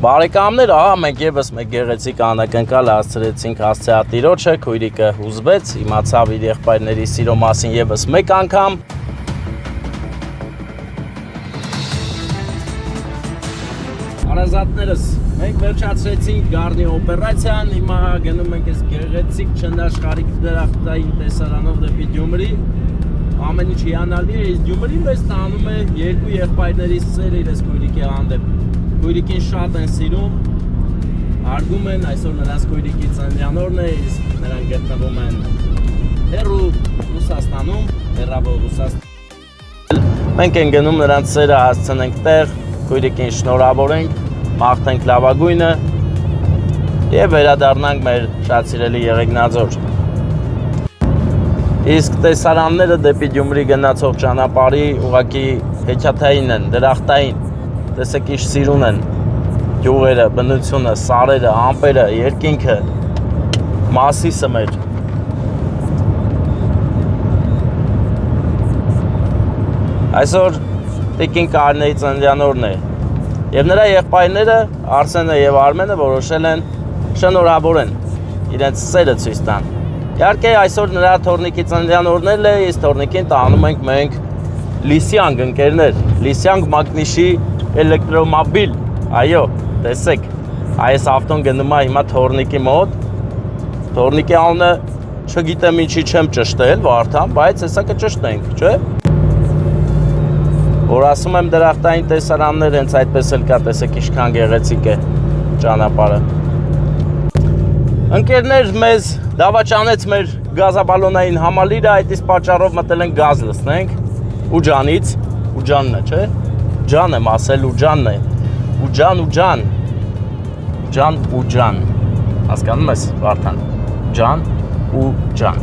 Բարեկամներ, ահա մենք եւս մեկ գեղեցիկ անակնկալ հասցրեցինք Աստծեատիրոջը, քույրիկը հուզվեց, իմացավ իր եղբայրների սիրո մասին եւս մեկ անգամ։ Հարազատներս, մենք վերջացրեցինք Գառնի օպերացիան, հիմա գնում ենք այս գեղեցիկ չնաշխարհիկ դրախտային տեսարանով դեպի Գյումրի։ Ամեն ինչ հիանալի է, իսկ Գյումրին մեզ տանում է երկու եղբայրների սերը իրենց քույրիկի հանդեպ։ Քույրիկին շատ են սիրում, հարգում են, այսօր նրանց քույրիկի ծննդյան օրն է, իսկ նրանք գտնվում են հեռու Ռուսաստանում, հեռավոր Ռուսաստան։ Մենք ենք գնում նրանց սերը հասցնենք տեղ, քույրիկին շնորհավորենք, մաղթենք լավագույնը եւ վերադառնանք մեր շատ սիրելի Եղեգնաձոր։ Իսկ տեսարանները դեպի Գյումրի գնացող ճանապարհի ուղղակի հեքիաթային են, դրախտային։ Տեսեք ինչ սիրուն են գյուղերը, բնությունը, սարերը, ամպերը, երկինքը, Մասիսը մեր։ Այսօր տիկին Կարինեի ծննդյան օրն է եւ նրա եղբայրները Արսենը եւ Արմենը որոշել են շնորհավորեն, իրենց սերը ցույց տան։ Իհարկե այսօր նրա թորնիկի ծննդյան օրն է, իսկ թորնիկին տանում ենք մենք Լիսյանգ ընկերներ, Լիսյանգ Մագնիշի էլեկտրոմոբիլ, այո, տեսեք, այս ավտոն գնում է հիմա թորնիկի մոտ, թորնիկի անունը չգիտեմ ինչի չեմ ճշտել, Վարդան, բայց հեսա կճշտենք, չէ՞։ Որ ասում եմ դրախտային տեսարաններ հենց այդպես էլ կա, տեսեք ինչքան գեղեցիկ է ճանապարհը։ Ընկերներ մեզ դավաճանեց մեր գազաբալոնային համալիրը, այդ իսկ պատճառով մտել ենք գազ լցնենք, ու ջանից, ու ջանն է, չէ՞։ Ջան եմ ասել ու ջանն է, ու ջան, ջան ու ջան, հասկանում ես Վարդան, ջան ու ջան։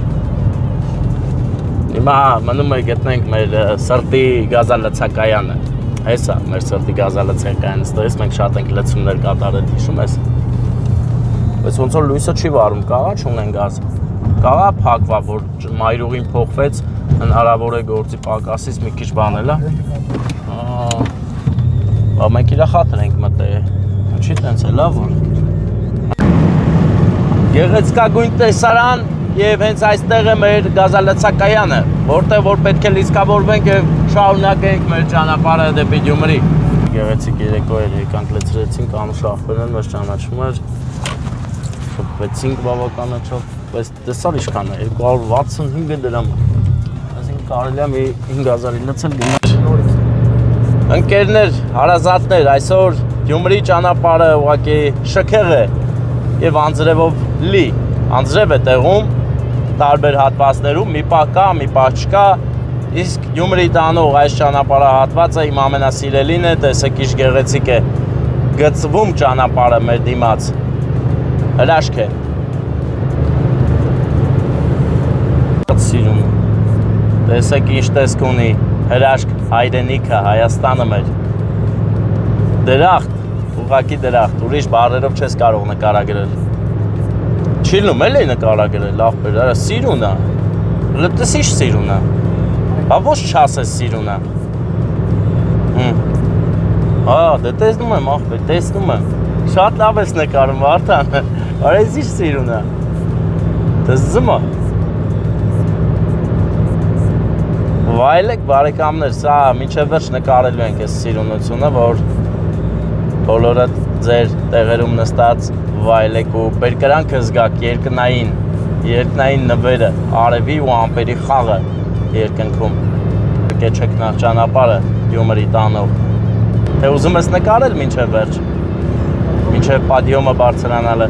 Հիմա մնում է գտնենք մեր սրտի գազալցակայանը, հեսա մեր սրտի գազալցակայանը, ստորից մենք շատ ենք լցումներ կատարել, հիշում ես։ Բայց ոնց որ լույսը չի վարում, կաղա չունեն գազ, կաղա փակվա, որ մայրուղին փոխվեց, հնարավոր է գործի պակասից մի քիչ բանել է։ Մենք իրա խաթր ենք մտել, ինչի տենց է լավ որ։ Գեղեցկագույն տեսարան եւ հենց այստեղ է մեր գազալցակայանը, որտեղ որ պետք է լիցքավորվենք եւ շարունակենք մեր ճանապարհը դեպի Գյումրի։ Գեղեցիկ երեկո էր, եկանք լցրեցինք, անուշախորեն մեզ ճանաչում էր։ Շփվեցինք բավականաչափ, բայց տեսար ինչքան է, 265 դրամ։ Այսինքն կարելի է մի 5000-ի լցել գնալ։ Ընկերներ, հարազատներ, այսօր Գյումրի ճանապարհը ուղղակի շքեղ է եւ անձրևով լի։ Անձրև է տեղում տարբեր հատվածներում, մի պահ կա, մի պահ չկա, իսկ Գյումրի տանող այս ճանապարհահատվածը իմ ամենասիրելին է, տեսեք ինչ գեղեցիկ է, գծվում ճանապարհը մեր դիմաց, հրաշք է։ Սիրում, տեսեք ինչ տեսք ունի, հրաշք հայրենիքը, Հայաստանը մեր, դրախտ, ուղղակի դրախտ, ուրիշ բառերով չես կարող նկարագրել։ Չիլնում էլ է նկարագրել, աղբեր, արա սիրուն է, լպտես ինչ սիրուն է, բա ոչ չասես սիրուն է։ Դե տեսնում եմ, աղբեր, տեսնում եմ, շատ լավ ես նկարում, Վարդան, արա ես ինչ սիրուն է, տեսնում է։ Վայելեք բարեկամներ, սա մինչև վերջ նկարելու ենք այս սիրունությունը, որ բոլորը ձեր տեղերում նստած վայելեք ու բերկրանքը զգաք երկնային նվերը, արևի ու ամպերի խաղը երկնքում։ Կեչեք նախ ճանապարհը Գյումրի տանող։ Թե ուզում ես նկարել մինչև վերջ, մինչև պադիոմը բարձրանալը։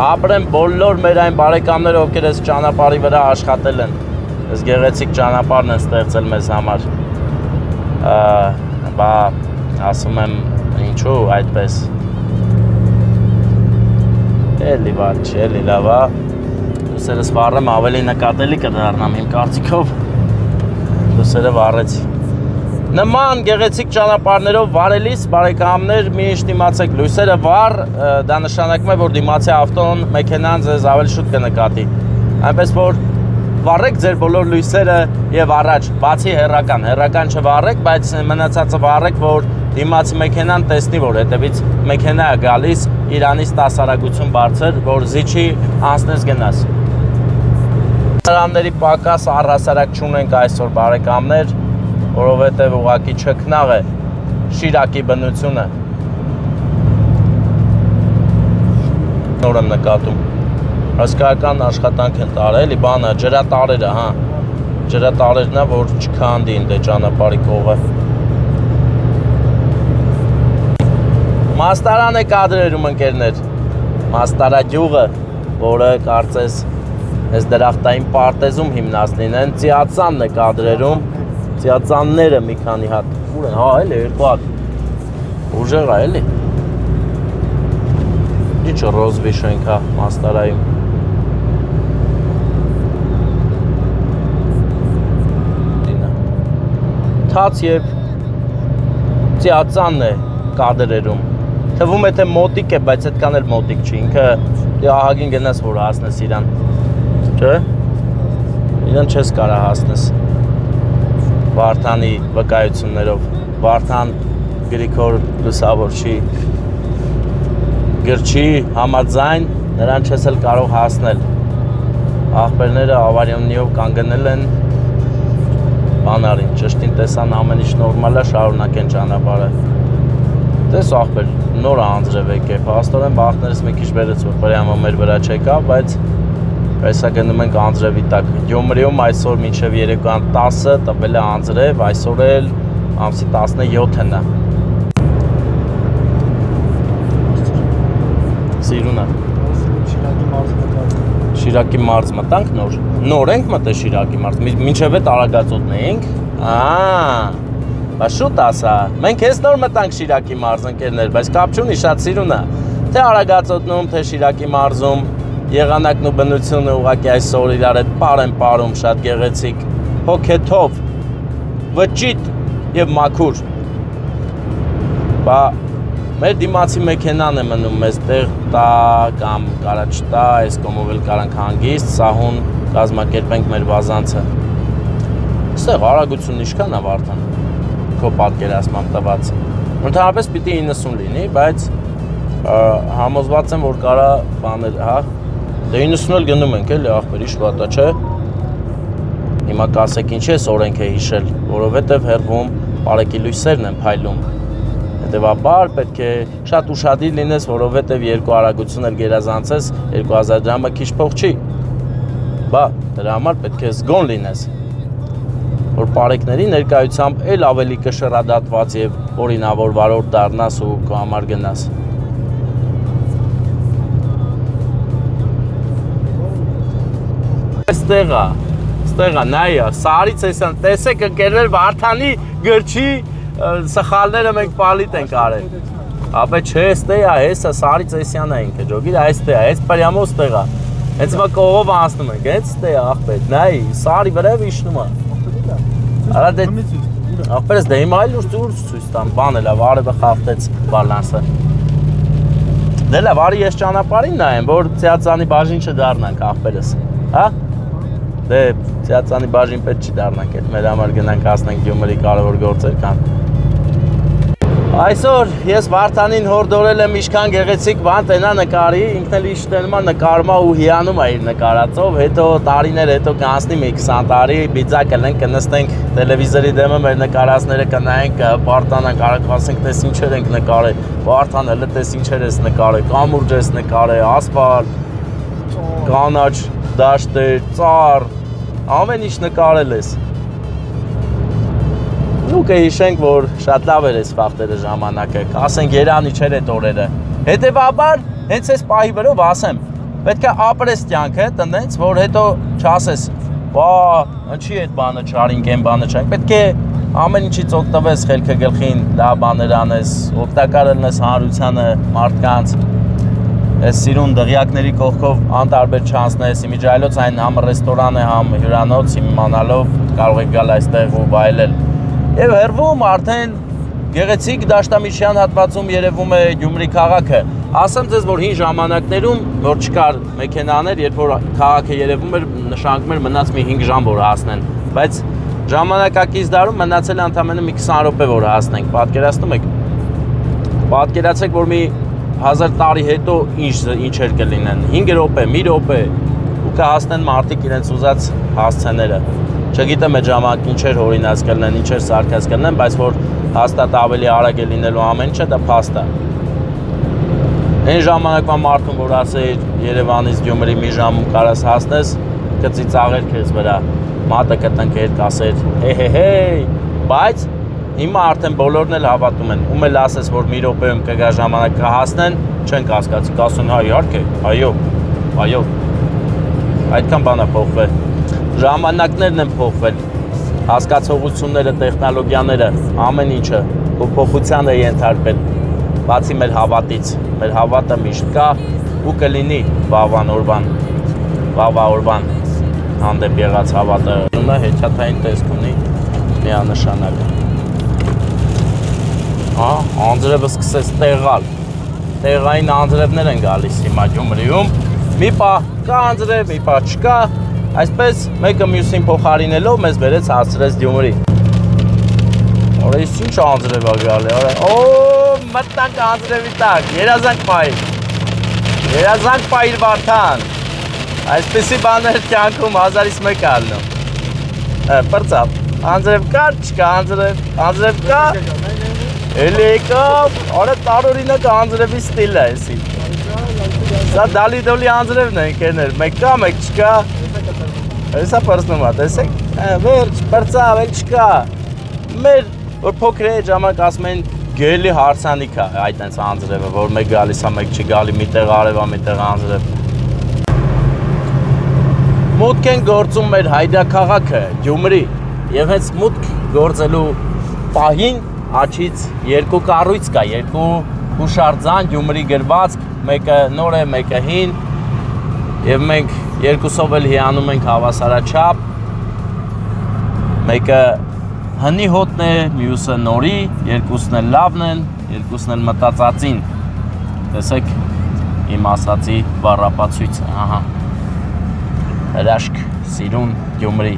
Ապրեն բոլոր մեր այն բարեկամները, ովքեր այս ճանապարհի վրա աշխատել են, այս գեղեցիկ ճանապարհն են ստեղծել մեզ համար։ Բա ասում եմ ինչու այդպես։ Էլի վատ չէ, էլի լավ է։ Լուսերս վառեմ ավելի նկատելի կդառնամ իմ կարծիքով։ Լուսերը վառեցի։ Նման գեղեցիկ ճանապարհներով վարելիս բարեկամներ միշտ իմացեք լույսերը վառ, դա նշանակում է որ դիմացի ավտոն, մեքենան ձեզ ավելի շուտ կնկատի։ Այնպես որ վառեք ձեր բոլոր լույսերը եւ առաջ, բացի հեռական չվառեք, բայց մնացածը վառեք, որ դիմացի մեքենան տեսնի, որ հետևից մեքենա է գալիս, իրանից 10 արագություն բարձր, որ զիջի անցնես գնաս։ Սրանների պակաս առհասարակ չունենք այսօր բարեկամներ, որովհետեւ ուղակի չքնաղ է Շիրակի բնությունը։ Նոր եմ նկատում։ Հսկայական աշխատանք են տարել, էլի բանը, ջրատարերը, հա։ Ջրատարերն է, որ չքանդին դե ճանապարհի կողը։ Մաստարան է կադրերում ընկերներ։ Մաստարագյուղը, որը կարծես այս դրախտային պարտեզում հիմնած լինեն, ծիածանն է կադրերում։ Ծիածանները մի քանի հատ։ Ուր են, հա, էլի երկու հատ։ Ուժեղ է, էլի։ Ինչ ռոզվի շենք է Մաստարայում։ Թաց եւ ծիածանն է կադրերում։ Թվում է թե մոտիկ է, բայց այդքան էլ մոտիկ չի։ Ինքը ահագին գնաս որ հասնես իրան։ Չէ՞։ Իրան չես կարա հասնես։ Վարդանի վկայություններով։ Վարդան Գրիգոր լուսավորչի գրչի համաձայն նրան չես էլ կարող հասնել։ Աղբերները ավարիոնիով կանգնել են բանարին, ճշտին տեսան ամեն ինչ նորմալ է, շարունակեն ճանապարհը։ Տես աղբեր, նոր անձրև եկե, փաստորեն բախտներս մի քիչ վերից որ պրյամը մեր վրա չեկավ, բայց այսա գնում ենք անձրևի տակ։ Գյումրիում այսօր մինչև երեկոյան 10-ը տվել է անձրև, այսօր էլ ամսի 17-ն է։ Սիրունա։ Շիրակի մարզ մտանք նոր։ Նոր ենք մտել Շիրակի մարզ։ Մինչև այդ Արագածոտնն էինք։ Բա շուտ ասա։ Մենք հենց նոր մտանք Շիրակի մարզ ընկերներ, բայց կապ չունի, շատ սիրուն է։ Թե Արագածոտնում, թե Շիրակի մարզում եղանակն ու բնությունը ուղղակի այսօր իրար հետ պարեն պարում շատ գեղեցիկ, հոգեթով, վճիտ եւ մաքուր։ Բա մեր դիմացի մեքենան է մնում մեզ տեղ տա կամ կարա չտա, այս կոմով էլ կարանք հանգիստ, սահուն կազմակերպենք մեր վազանցը։ Ստեղ արագությունն ինչքան է Վարդան, քո պատկերացմամբ տված։ Ընդհանրապես պիտի 90 լինի, բայց համոզված եմ, որ կարա բաներ, հա, դե 90 էլ գնում ենք էլի աղբեր, ինչ վատա, չէ։ Հիմա կասեք ինչ ես օրենք է հիշել, որովհետև հեռվում բարեկի լույսերն են փայլում։ Հետևաբար պետք է շատ ուշադիր լինես, որովհետև երկու արագություն էլ գերազանցես, 2000 դրամը քիչ փող չի։ Բա դրա համար պետք է զգոն լինես, որ բարեկների ներկայությամբ էլ ավելի կշռադատված եւ օրինավոր վարորդ դառնաս ու քո համար գնաս։ Ստեղա, նայա, Սարից էսան, տեսեք ընկերներ Վարդանի գրչի սխալները մենք պալիտ ենք արել։ Ապե չէ, ստեյա, հեսա Սարից էսյան է ինքը, ջոգիր, այս ստեյա, այս պրյամո ստեղա։ Հենց մա կողով անցնում ենք, հենց ստեյա, աղբետ, նայ, Սարի վրև իշնում է։ Արա դե, աղբերս դե հիմա այլ ուր ցույց տամ, բան էլա, վարևը խախտեց բալանսը։ Դե լավ, արի ես ճանապարհին նայեմ, որ ծիածանի բաժին չդառնանք աղբերս, հա։ Դե ծիածանի բաժին պետք չի դառնանք, այդ մեր համար գնանք հասնենք Գյումրի կարևոր գործեր կան։ Այսօր ես Վարդանին հորդորել եմ ինչքան գեղեցիկ բան տենա նկարի, ինքն էլ իշտենում է նկարումա ու հիանում է իր նկարածով, հետո տարիներ հետո կանցնի մի 20 տարի, բիձա կլենք, կնստենք տելևիզորի դեմը մեր նկարածները կնայենք, պարտանանք, ասենք տես ինչեր ենք նկարել, Վարդան հələ տես ինչեր ես նկարել, կամուրջ ես նկարել, ասֆալտ, կանաչ, դաշտեր, ծառ, ամեն ինչ նկարել ես։ Ու կհիշենք, որ շատ լավ էր այս վաղտերը ժամանակը, կասենք երանի չէր այդ օրերը։ Հետևաբար, հենց այս պահի վրով ասեմ, պետք է ապրես կյանքը, տնենց, որ հետո չասես, բա, ինչի այդ բանը չարինք, այն բանը չարինք, պետք է ամեն ինչից օգտվես խելքը գլխին, լավ բաներ անես, օգտակար ելնես հանրությանը, մարդկանց, այս սիրուն դղյակների կողքով անտարբեր չանցնես, իմիջայլոց այն համ ռեստորան է, համ հյուրանոց, իմանալով կարող եք գալ այստեղ ու վայելել։ Եվ հեռվում արդեն գեղեցիկ Դաշտամիշյան հատվածում երևում է Գյումրի քաղաքը։ Ասեմ ձեզ, որ հին ժամանակներում, որ չկար մեքենաներ, երբ որ քաղաքը երևում էր, նշանակում էր մնաց մի 5 ժամ, որ հասնեն, բայց ժամանակակից դարում մնացել է ընդամենը մի 20 րոպե, որ հասնենք, պատկերացնում եք։ Պատկերացեք, որ մի 1000 տարի հետո ինչ էր կլինեն, 5 րոպե, մի րոպե, ու կհասնեն մարդիկ իրենց ուզած հասցեները։ Չգիտեմ այդ ժամանակ ինչեր հորինած կլինեն, ինչեր սարքած կլինեն, բայց որ հաստատ ավելի արագ է լինելու ամեն ինչը, դա փաստ է։ Այն ժամանակվա մարդուն, որ ասեիր Երևանից Գյումրի մի ժամում կարաս հասնես, կծիծաղեր քեզ վրա, մատը կտնկեր, կասեր հեյ, բայց հիմա արդեն բոլորն էլ հավատում են, ում էլ ասես, որ մի րոպեում կգա ժամանակ կհասնեն, չեն կասկածի, կասեն հա իհարկե, այո, այդքան բան է փոխվել, ժամանակներն են փոխվել, հասկացողությունները, տեխնոլոգիաները, ամեն ինչը փոփոխության է ենթարկվել, բացի մեր հավատից, մեր հավատը միշտ կա ու կլինի վաղվա օրվան հանդեպ եղած հավատը ունա հեքիաթային տեսք ունի միանշանակ։ Հա, անձրևը սկսեց տեղալ, տեղային անձրևներ են գալիս հիմա Գյումրիում, մի պահ կա անձրև, մի պահ չկա, այսպես մեկը մյուսին փոխարինելով մեզ բերեց հասցրեց Գյումրի։ Արա ինչ անձրև է գալի, արա, մտնանք անձրևի տակ, երազանք պայիր Վարդան, այսպեսի բաներ կյանքում 1000-ից մեկ ալնում, պրծապ, անձրև կար, չկա անձրև կա, էլի եկավ, արա տարօրինակ անձրևի ստիլ է էսի, սա դալի անձրևն է ընկերներ, մեկ կա, մեկ չկա, էսա պրծնում է, տեսեք, վերջ, պրծապ, էլ չկա, մեր որ փոքր է ժամանակ ասում են գելի հարսանիք է այդ այնց անձրևը, որ մեկ գալիս է, մեկ չի գալի, միտեղ արև է, միտեղ անձրև։ Մուտք են գործում մեր հայրաքաղաքը, Գյումրի, եւ հենց մուտք գործելու պահին աչից երկու կառույց կա, երկու հուշարձան Գյումրի գրվածք, մեկը նոր է, մեկը հին, եւ մենք երկուսով էլ հիանում ենք հավասարաչափ, մեկը հնի հոտն է, մյուսը նորի, երկուսն էլ լավն են, երկուսն էլ մտածածին, տեսեք իմ ասացի բառապացույցը, ահա, հրաշք, սիրուն, Գյումրի։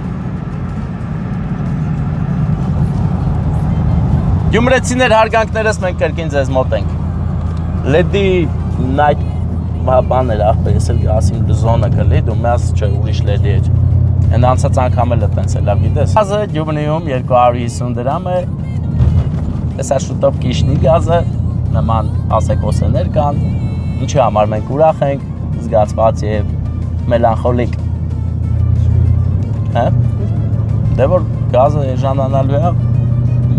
Գյումրեցիներ հարգանքներս մենք կրկին ձեզ մոտ ենք, լեդի նայթ բաներ աղբեր, ես էլ ասիմ զոնը կլի, դու մեզ չէ ուրիշ լեդի էր, Են անցած անգամ էլ տենց է լավ գիտես։ Գազը Գյումրիում 250 դրամ է։ Հեսա շուտով կիշնի գազը, նման ասեկոսներ կան։ Ինչի համար մենք ուրախ ենք, զգացված եւ մելանխոլիկ։ Հա? Դե որ գազը էժանանալու է,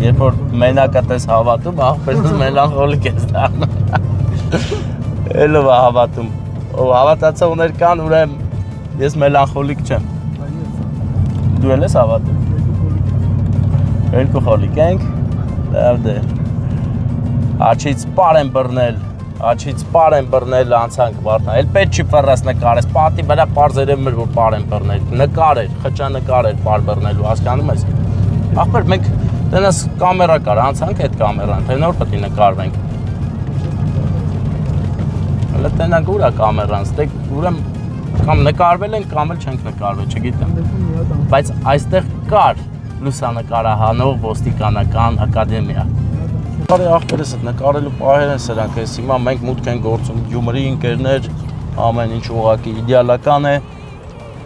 երբ որ մենակը տես հավատում, ախպերս մելանխոլիկ ես դառնում։ Էլով է հավատում։ Ով հավատացողներ կան, ուրեմն ես մելանխոլիկ չեմ։ Դու էլ ես հավատում։ Երկու խոլիկ ենք, լավ դե։ Աչից պար են բռնել, անցանք Վարդան, էլ պետք չի պռած նկարես, պատի վրա պարզ երևում էր, որ պար են բռնել, նկար էր, խճանկար էր պար բռնելու, հասկանում ես։ Ախպեր, մենք տենաս կամերա կար, անցանք այդ կամերան, թե նոր պետք է նկարվենք։ Հələ տենանք ուր է կամերան, ստեք ուրեմն կամ նկարվել են, կամ էլ չենք նկարվել, չգիտեմ։ Բայց այստեղ կար լուսանկարահանող ոստիկանական ակադեմիա։ Բարի ախպերս այդ նկարելու պահեր են սրանք, ես հիմա մենք մուտք են գործում Գյումրի ընկերներ, ամեն ինչ ուղղակի իդեալական է։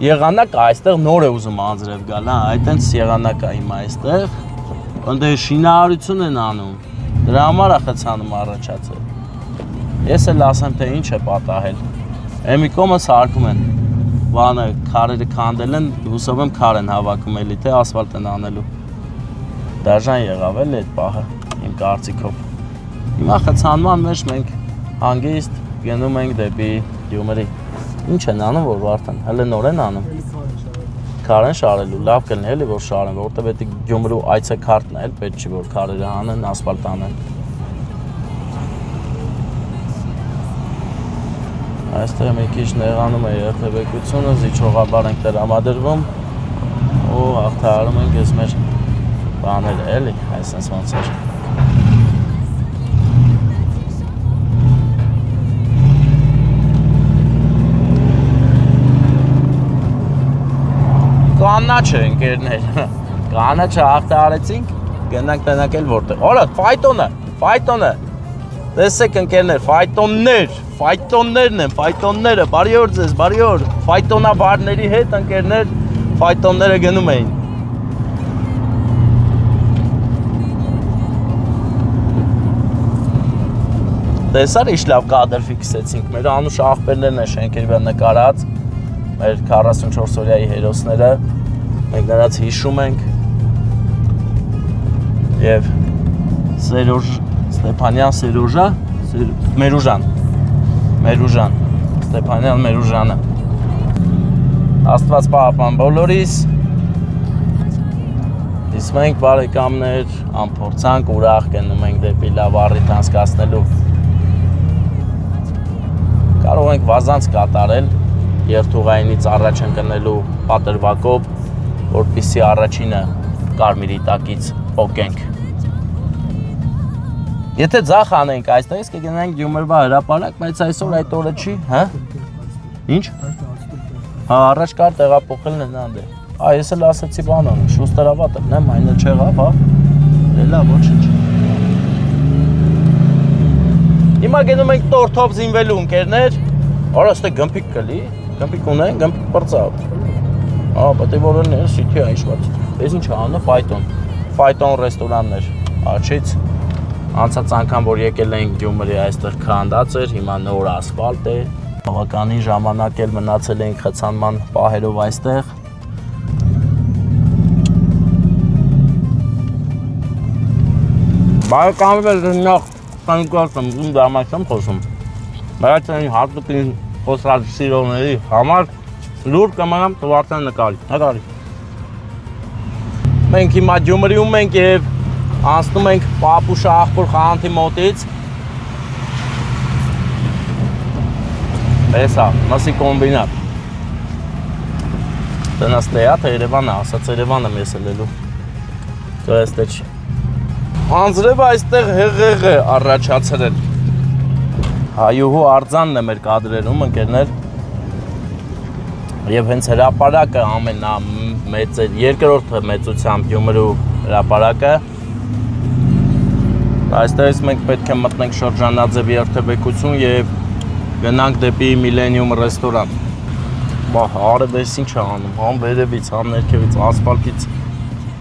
Եղանակը այստեղ նոր է ուզում անձրև գալ, հա, այդ այնց եղանակ է հիմա այստեղ, ընդ շինարարություն են անում, դրա համար է խցանում առաջացել։ Ես էլ ասեմ, թե ինչ է պատահել։ Էմի կոմը սարկում են, բանը քարերը քանդել են, հուսով եմ քար են հավաքում էլի, թե ասֆալտ են անելու։ Դաժան եղավ էլ այդ պահը, իմ կարծիքով։ Հիմա խցանման մեջ մենք հանգիստ գնում ենք դեպի Գյումրի։ Ինչ են անում, որ Վարդան, հələ նոր են անում։ Քար են շարելու, լավ կլինի էլի, որ շարեն, որտեղ պետք է Գյումրու այցեքարտն է, էլ պետք չի, որ քարերը հանեն, ասֆալտ անեն։ Այստեղ մի քիչ նեղանում է երթևեկությունը, զիջողաբար ենք տրամադրվում ու հաղթահարում ենք ես մեր բաները էլի, այսպես ոնց էր։ կանաչը ընկերներ։ Կանաչը հաղթարեցինք, գնանք տնանք էլ որտեղ։ Օրա, ֆայտոնը։ Տեսեք ընկերներ, ֆայտոններն են, ֆայտոնները, բարի օր ձեզ, բարի օր։ Ֆայտոնաբարների հետ ընկերներ ֆայտոնները գնում էին։ Տեսար ինչ լավ կադր ֆիքսեցինք, մեր անուշ աղբերներն են շենքերի վրա նկարած, մեր 44 օրյայի հերոսները, մենք նրանց հիշում ենք և Ստեփանյան Մերուժան, Ստեփանյան Մերուժանը։ Աստված պահապան բոլորիս, իսկ մենք բարեկամներ անփորձանք ուրախ գնում ենք դեպի լավ առիթ անցկացնելու։ Կարող ենք վազանց կատարել երթուղայինից առաջ ընկնելու պատրվակով, որպեսզի առաջինը կարմիրի տակից պոկենք։ Եթե ձախ անենք այստեղից կգնանք Գյումրվա հրապարակ, բայց այսօր այդ օրը չի, հա? Ինչ? Հա, առաջ կար տեղափոխելն են անդե։ Ես էլ ասեցի բանան, շուստերավատը, նեմ այնը չեղավ, հա? Լավ, ոչինչ։ Հիմա գնում ենք տորթով զինվելու ընկերներ։ Արա ստե գմփիկ կլի, գմփիկ ունեն, գմփիկ բրծավ։ Հա, պետք է որ լինի, սիթի այշված։ Ես ինչ անը ֆայտոն ռեստորաններ։ Աչից անցած անգամ որ եկել ենք Գյումրի այստեղ քանդած էր, հիմա նոր ասֆալտ է։ Բավականին ժամանակ էլ մնացել ենք խցանման պահերով այստեղ։ Բարեկամներ նախ Կանգործում, ում դամայց եմ խոսում, բայց այն հատուկին խոսած սիրողների համար լուր կմանամ տվարտան նկարի։ Մենք հիմա Գյումրիում ենք և անցնում ենք Պապուշ աղբոր խանութի մոտից։ Էս է, մսի կոմբինատ։ Տնաս տեա, թե Երևանը, ասաց Երևանը մեզ ելելու։ Կրեստե չի։ Անձրևը այստեղ հեղեղ է առաջացրել։ Հայուհու արձանն է մեր կադրերում, ընկերներ։ Եվ հենց հրապարակը ամենամեծ է, երկրորդ մեծությամբ Գյումրու հրապարակը։ Այստեղից մենք պետք է մտնենք շրջանաձև երթևեկություն և գնանք դեպի Միլենիում ռեստորան։ Արև ես ինչ է անում, համ վերևից, համ ներքևից, ասֆալտից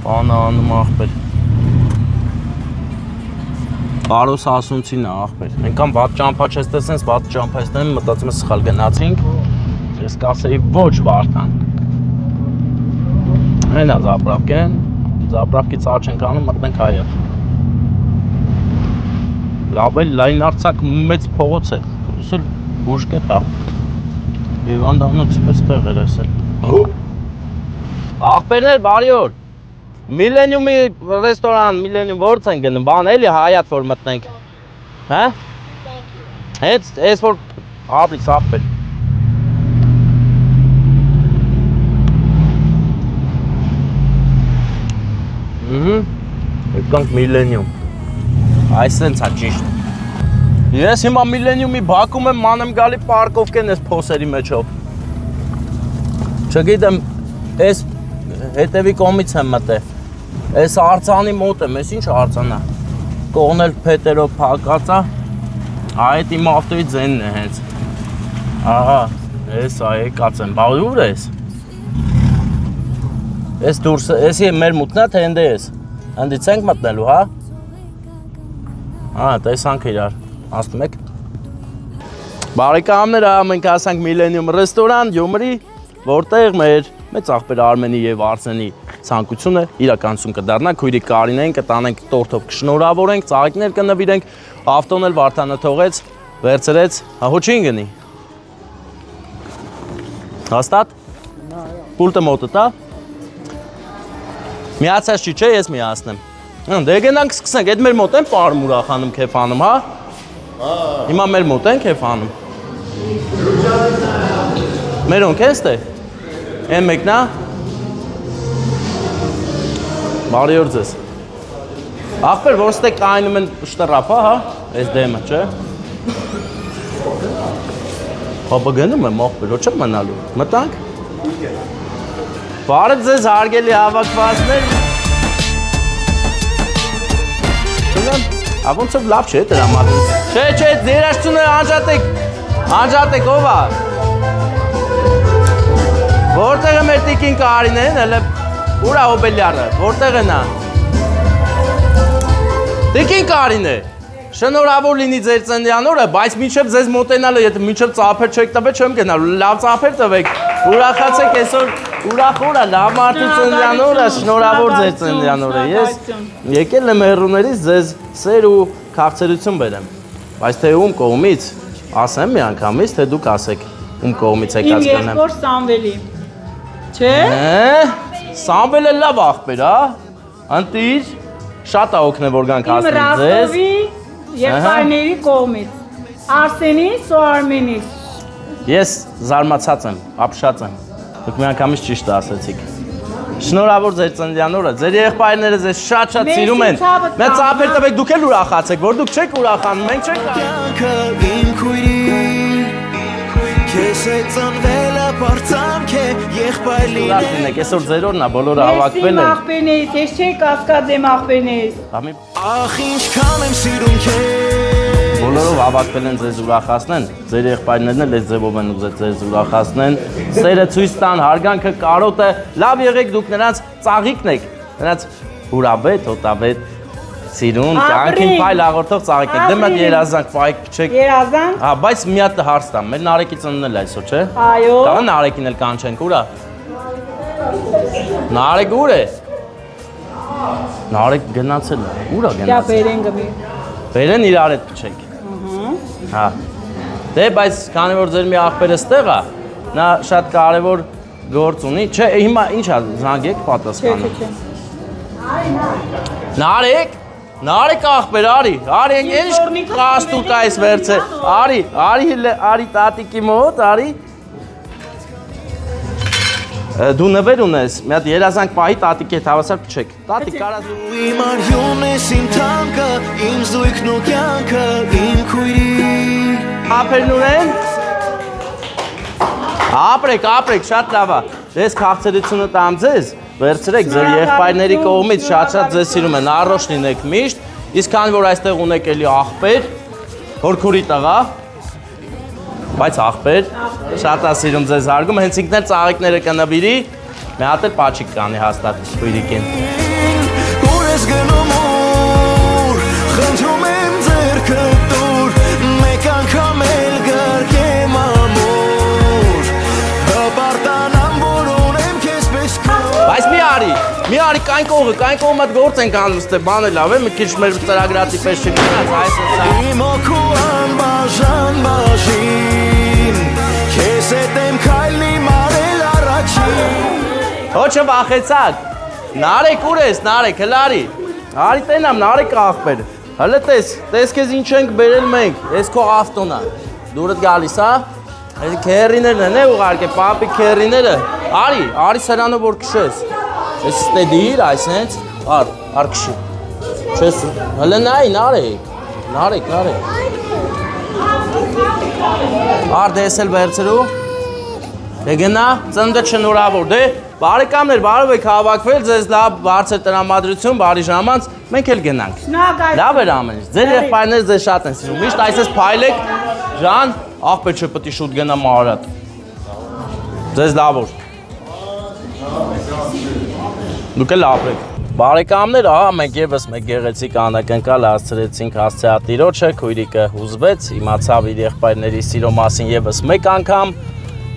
բանը անում աղբեր։ Կարոս ասունցին է աղբեր, ենքան վատ ճամփա չես տեսնես, վատ ճամփա ես տենեմ, մտածում ես սխալ գնացինք, ես կասեի ոչ վարդան։ Այն է զապրավկեն, զապրավկից աչ ենք անում, մտնենք հայև։ Լավ էլ լայն արցակ մեծ փողոց է, ուսել բուժկետ է։ Եվանդանոց պես տեղ էր էսել։ Աղբերներ, բարի օր։ Միլենիումի ռեստորան, Միլենիում որց են գնում, բան էլի հայատ որ մտնենք, հա? Հետ, ես որ ապրից աղբեր։ Եկանք Միլենիում, այս ենց է ճիշտ։ Ես հիմա Միլենիումի բակում եմ մանեմ գալի պարկովկեն ես փոսերի մեջով։ Չգիտեմ, ես հետևի կողմից եմ մտե։ Ես արձանի մոտ եմ, ես ինչ արձան է։ Կողնել փետերով փակած է, այդ իմ ավտոյի ձենն է հենց։ Ահա, ես եկած եմ, բա ուր ես։ Ես դուրս, ես մեր մուտնա թե հնդե ես։ Հնդից ենք մտնելու, հա։ Հա, տեսանք իրար, ասնում եք։ Բարեկամներ, մենք ասանք Միլենիում ռեստորան, Գյումրի, որտեղ մեր մեծ աղբեր Արմենի և Արսենի ցանկությունը իրականություն կդառնա, քույրիկ Կարինեն կտանենք տորթով կշնորհավորենք, ծաղիկներ կնվիրենք, ավտոն էլ Վարդանը թողեց, վերցրեց, հոչին գնի։ Հաստատ։ Պուլտը մոտը տա։ Միացած չի, չէ, ես միացնեմ։ Դե գնանք սկսենք, այդ մեր մոտ են պարում ուրախանում, քեֆ անում, հա։ Հիմա մեր մոտ են քեֆ անում։ Մերոնք ես թե։ Են մեկնա։ Բարի օր ձեզ։ Աղբեր, որ ստե կայնում են շտրապա, հա, այս դեմը, չէ։ Հապա գնում եմ աղբեր, ոչ եմ մնալու, մտանք։ Բարև ձեզ հարգելի հավաքվածներ։ Ոնց է լավ չէ դրամատուրգ։ Չէ, երաժշտությունը անջատեք, ով է։ Որտեղ է մեր տիկին Կարինեն, հələ ուր է Օբելյարը, որտեղ է նա։ Տիկին Կարինե, շնորհավոր լինի ձեր ծննդյան օրը, բայց մինչև ձեզ մոտենալը, եթե մինչև ծափեր չեք տվել, չեմ գնալու, լավ ծափեր տվեք, ուրախացեք այսօր, ուրախ օր է, լավ մարդու ծննդյան օրը, շնորհավոր ձեր ծննդյան օրը, ես եկել եմ հեռուներից ձեզ սեր ու քաղցրություն բերեմ, բայց թե ում կողմից, ասեմ մի անգամից, թե դուք ասեք, ում կողմից եք Իմ երկրորդ Սամվելի, չէ։ Սամվելը լավ աղբեր, ընտիր, շատ է օգնել, որ գանք հասնենք ձեզ։ Իմ Ռաստովի եղբայրների կողմից, Արսենից ու Արմենից։ Ես զարմացած եմ, ապշած եմ, դուք մի անգամից ճիշտ ասեցիք։ Շնորհավոր ձեր ծննդյան օրը, ձեր եղբայրները ձեզ շատ սիրում են։ Մեծ ծափեր տվեք, դուք էլ ուրախացեք, որ դուք չեք ուրախանում, մենք չենք այսօր ձեր օրն է, բոլորը հավաքվել են։ Աղբերներից, ես չէի կասկածեմ աղբերներից։ Ախ ինչքան եմ սիրում քեզ։ Բոլորով հավաքվել են ձեզ ուրախացնեն, ձեր եղբայրներն էլ այս ձևով են ուզել ձեզ ուրախացնեն։ Սերը ցույց տան, հարգանքը, կարոտը, լավ եղեք դուք նրանց ծաղիկն եք, նրանց ուրաբետ, հոտաբետ, սիրուն, կյանքին փայլ աղորդող ծաղիկ եք։ Դե մի հատ երազանք պայք փչեք։ Երազանք։ Հա, բայց մի հատ հարց տամ, մեր Նարեկի ծնունդն էլ այսօր, չէ։ Այո։ Դա Նարեկին էլ կանչենք, ուր է։ Նարեկ ուր է։ Նարեկ գնացել է, ուր է Դա գնացել։ բերեն գմի։ Բերեն իրար հետ փչեք։ Հա։ Դե բայց քանի որ ձեր մի աղբերը ստեղ է, նա շատ կարևոր գործ ունի։ Չէ, հիմա ի՞նչ է, զանգեք պատասխանը։ Չէ։ Նարեկ աղբեր, արի ինչ կաստուր կա այս վերցը, արի տատիկի մոտ, արի։ Դու նվեր ունես, մի հատ երազանք պահի տատիկի հետ հավասար փչեք։ Տատիկ կարաս Իմ արյունն ես իմ թանկը, իմ զույգն ու կյանքը, իմ քույրիկ։ Ափերն ունեն։ Ապրեք, շատ լավ է։ Ես քաղցրությունը տամ ձեզ, վերցրեք ձեր եղբայրների կողմից շատ ձեզ սիրում են, առողջ լինեք միշտ, իսկ քանի որ այստեղ ունեք էլի աղբեր, հորքուրի տղա, բայց աղբեր, շատ է սիրում ձեզ հարգում, հենց ինքն էլ ծաղիկները կնվիրի, մի հատ էլ պաչիկ կանի հաստատ քույրիկին։ Ուր ես գնում ուր, խնդրում եմ ձեռքը տուր, մեկ անգամ էլ գրկեմ ամուր, հպարտանամ, որ ունեմ քեզ պես քո։ Բայց մի արի կայն կողը մատ գործ ենք անում, ստե բանը լավ է, մի քիչ մեր ծրագրատի պես չգնաց, այս է սա։ Իմ օքու անբաժան բաժին, քեզ հետ եմ քայլի մարել առաջին։ Հո չվախեցակ, Նարեկ ուր ես, Նարեկ, հլ արի տենամ, Նարեկ աղբեր, հլը տես քեզ ինչ ենք բերել մենք, ես քո ավտոնա, դուրդ գալիս հա, այս քերիներն են ուղարկե, պապի քերիները, արի սրանով որ քշես, ես ստեդիր այս հենց, ար քշի, չես, հլը նայ, Նարեկ, ար դես էլ վերցրու, դե գնա, ծնդը չնորավոր, դե, բարեկամներ, բարով եք հավաքվել, ձեզ լավ բարձր տրամադրություն, բարի ժամանց, մենք էլ գնանք։ Լավ էր ամեն ինչ, ձեր եղբայրները ձեզ շատ են սիրում, միշտ այսպես փայլեք, Ժան, աղբեր չպետք է շուտ գնա Մարատ։ Ձեզ լավ օր։ Դուք էլ ապրեք։ Բարեկամներ, ահա մենք եւս մեկ գեղեցիկ անակնկալ հասցրեցինք հասցեատիրոջը, քույրիկը հուզվեց, իմացավ իր եղբայրների սիրո մասին եւս մեկ անգամ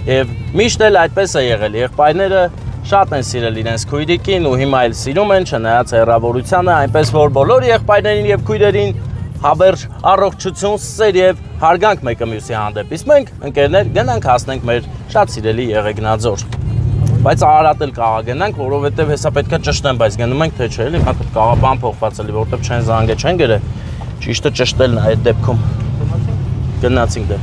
եւ միշտ էլ այդպես է եղել։ Եղբայրները շատ են սիրել իրենց քույրիկին ու հիմա էլ սիրում են, չնայած հեռավորությանը, այնպես որ բոլոր եղբայրներին եւ քույրերին հավերժ առողջություն, սեր եւ հարգանք մեկը մյուսի հանդեպ։ Իսկ մենք ընկերներ գնանք հասնենք մեր շատ սիրելի Եղեգնաձոր։ Բայց Արարատ էլ կաղա գնանք, որովհետեւ հեսա պետքա ճշտեն, բայց գնում ենք թե չէ, էլի հատ կաղաբան փոխված էլի, որտեւ չեն զանգե, չեն գրե։ Ճիշտը ճշտելն է այդ դեպքում։ Գնացինք դե։